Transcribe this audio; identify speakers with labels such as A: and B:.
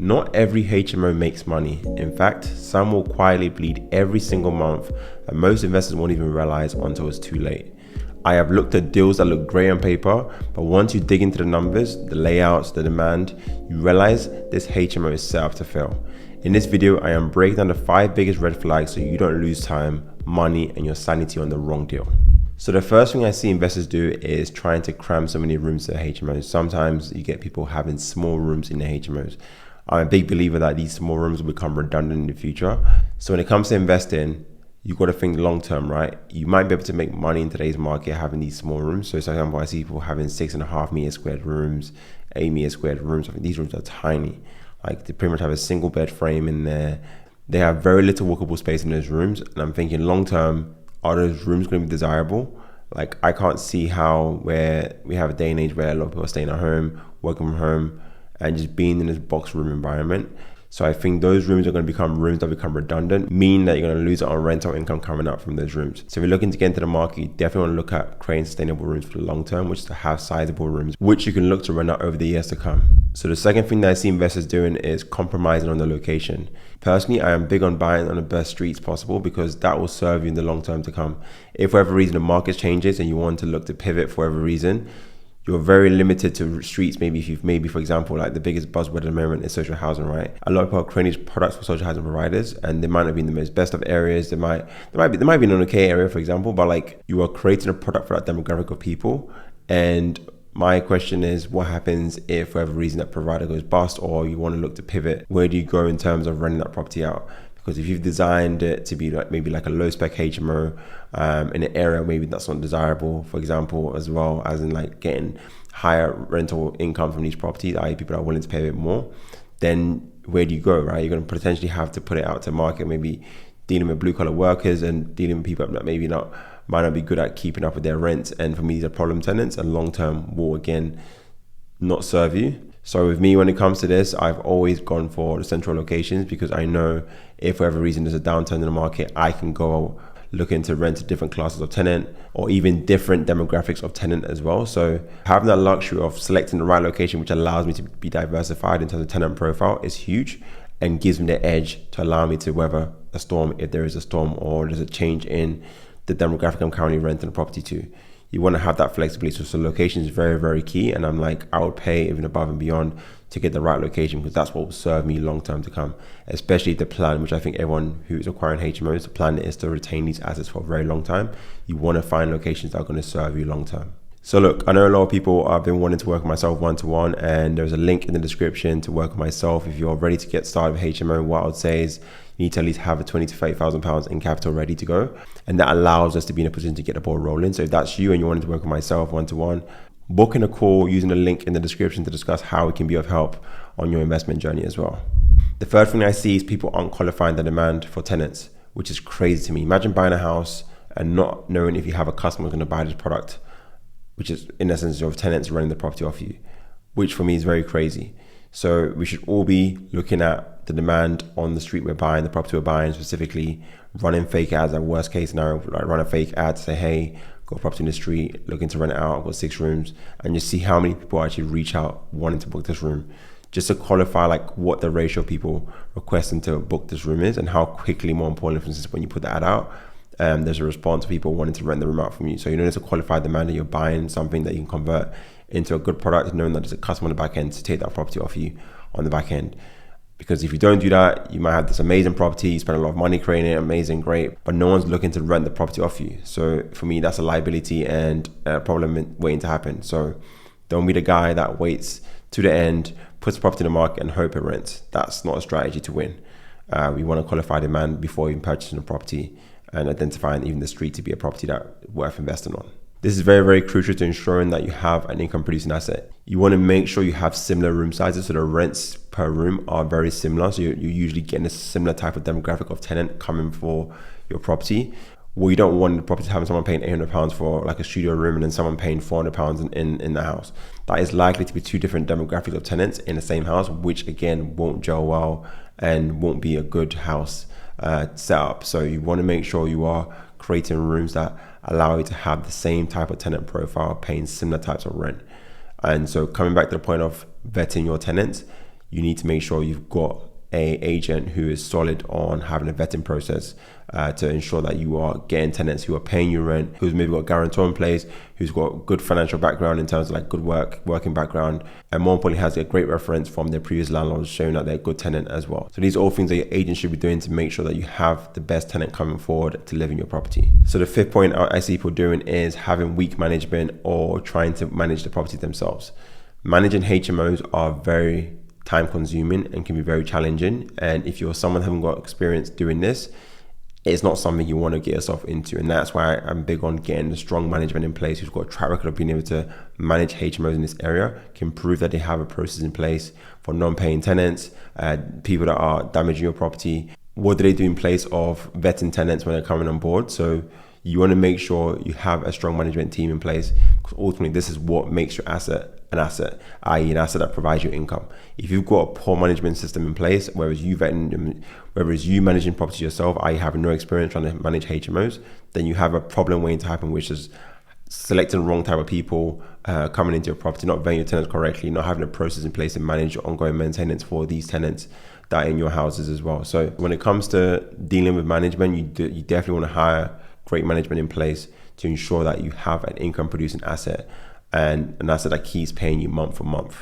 A: Not every HMO makes money. In fact, some will quietly bleed every single month, and most investors won't even realize until it's too late. I have looked at deals that look great on paper, but once you dig into the numbers, the layouts, the demand, you realize this HMO is set up to fail. In this video, I am breaking down the 5 biggest red flags so you don't lose time, money, and your sanity on the wrong deal. So the first thing I see investors do is trying to cram so many rooms to the HMOs. Sometimes you get people having small rooms in the HMOs. I'm a big believer that these small rooms will become redundant in the future. So when it comes to investing, you've got to think long term, right? You might be able to make money in today's market having these small rooms. So for example, I see people having 6.5 meter squared rooms, 8 meter squared rooms. I think these rooms are tiny. Like they pretty much have a single bed frame in there. They have very little walkable space in those rooms. And I'm thinking long term, are those rooms going to be desirable? Like I can't see how where we have a day and age where a lot of people are staying at home, working from home, and just being in this box room environment. So I think those rooms are going to become rooms that become redundant, meaning that you're going to lose out on rental income coming out from those rooms. So if you're looking to get into the market, you definitely want to look at creating sustainable rooms for the long term, which is to have sizable rooms, which you can look to rent out over the years to come. So the second thing that I see investors doing is compromising on the location. Personally, I am big on buying on the best streets possible because that will serve you in the long term to come. If for whatever reason the market changes and you want to look to pivot for whatever reason, you're very limited to streets. Maybe for example, like the biggest buzzword at the moment is social housing, right? A lot of people are creating these products for social housing providers, and they might not be in the most best of areas. There might be an okay area, for example, but like you are creating a product for that demographic of people. And my question is, what happens if for whatever reason that provider goes bust, or you want to look to pivot? Where do you go in terms of renting that property out? Because if you've designed it to be like maybe like a low spec HMO in an area maybe that's not desirable, for example, as well as in like getting higher rental income from these properties, i.e. people are willing to pay a bit more, then where do you go, right? You're going to potentially have to put it out to market, maybe dealing with blue collar workers and dealing with people that might not be good at keeping up with their rents. And for me, these are problem tenants and long term will again not serve you. So with me, when it comes to this, I've always gone for the central locations because I know if for whatever reason there's a downturn in the market, I can go looking to rent to different classes of tenant or even different demographics of tenant as well. So having that luxury of selecting the right location, which allows me to be diversified in terms of tenant profile, is huge and gives me the edge to allow me to weather a storm if there is a storm or there's a change in the demographic I'm currently renting the property to. You want to have that flexibility. So location is very, very key. And I would pay even above and beyond to get the right location because that's what will serve me long term to come, especially the plan, which I think everyone who is acquiring HMOs, the plan is to retain these assets for a very long time. You want to find locations that are going to serve you long term. So look, I know a lot of people have been wanting to work with myself one-to-one, and there's a link in the description to work with myself. If you're ready to get started with HMO, what I would say is you need to at least have a £20,000 to £30,000 in capital ready to go. And that allows us to be in a position to get the ball rolling. So if that's you and you wanted to work with myself one-to-one, book in a call using the link in the description to discuss how we can be of help on your investment journey as well. The third thing I see is people aren't qualifying the demand for tenants, which is crazy to me. Imagine buying a house and not knowing if you have a customer who's going to buy this product, which is in essence of tenants running the property off you, which for me is very crazy. So we should all be looking at the demand on the street we're buying, the property we're buying, specifically running fake ads at worst case scenario, like run a fake ad to say, hey, got a property in the street, looking to rent it out, I've got 6 rooms, and just see how many people actually reach out wanting to book this room, just to qualify like what the ratio of people requesting to book this room is and how quickly, more importantly, for instance, when you put the ad out, there's a response to people wanting to rent the room out from you. So you know there's a qualified demand that you're buying something that you can convert into a good product, knowing that there's a customer on the back end to take that property off you on the back end. Because if you don't do that, you might have this amazing property, you spend a lot of money creating it, amazing, great, but no one's looking to rent the property off you. So for me, that's a liability and a problem waiting to happen. So don't be the guy that waits to the end, puts the property in the market and hope it rents. That's not a strategy to win. We want to qualify demand before even purchasing a property and identifying even the street to be a property that's worth investing on. This is very, very crucial to ensuring that you have an income producing asset. You want to make sure you have similar room sizes so the rents per room are very similar. So you're usually getting a similar type of demographic of tenant coming for your property. Well, you don't want the property having someone paying £800 for like a studio room and then someone paying £400 in the house. That is likely to be 2 different demographics of tenants in the same house, which again won't gel well and won't be a good house setup. So you want to make sure you are creating rooms that allow you to have the same type of tenant profile, paying similar types of rent. And so coming back to the point of vetting your tenants, you need to make sure you've got a agent who is solid on having a vetting process to ensure that you are getting tenants who are paying you rent, who's maybe got a guarantor in place, who's got good financial background in terms of like good working background, and more importantly has a great reference from their previous landlords showing that they're a good tenant as well. So these are all things that your agent should be doing to make sure that you have the best tenant coming forward to live in your property. So the fifth point I see people doing is having weak management or trying to manage the property themselves. Managing HMOs are very time consuming and can be very challenging, and if you're someone who hasn't got experience doing this, it's not something you want to get yourself into. And that's why I'm big on getting a strong management in place who's got a track record of being able to manage HMOs in this area, can prove that they have a process in place for non-paying tenants, people that are damaging your property. What do they do in place of vetting tenants when they're coming on board? So you want to make sure you have a strong management team in place, because ultimately this is what makes your asset an asset, i.e. an asset that provides you income. If you've got a poor management system in place, whether it's you vetting them, whether it's you managing property yourself, i.e. having no experience trying to manage HMOs, then you have a problem waiting to happen, which is selecting the wrong type of people coming into your property, not vetting your tenants correctly, not having a process in place to manage your ongoing maintenance for these tenants that are in your houses as well. So when it comes to dealing with management, you definitely want to hire great management in place to ensure that you have an income producing asset and an asset that keeps paying you month for month.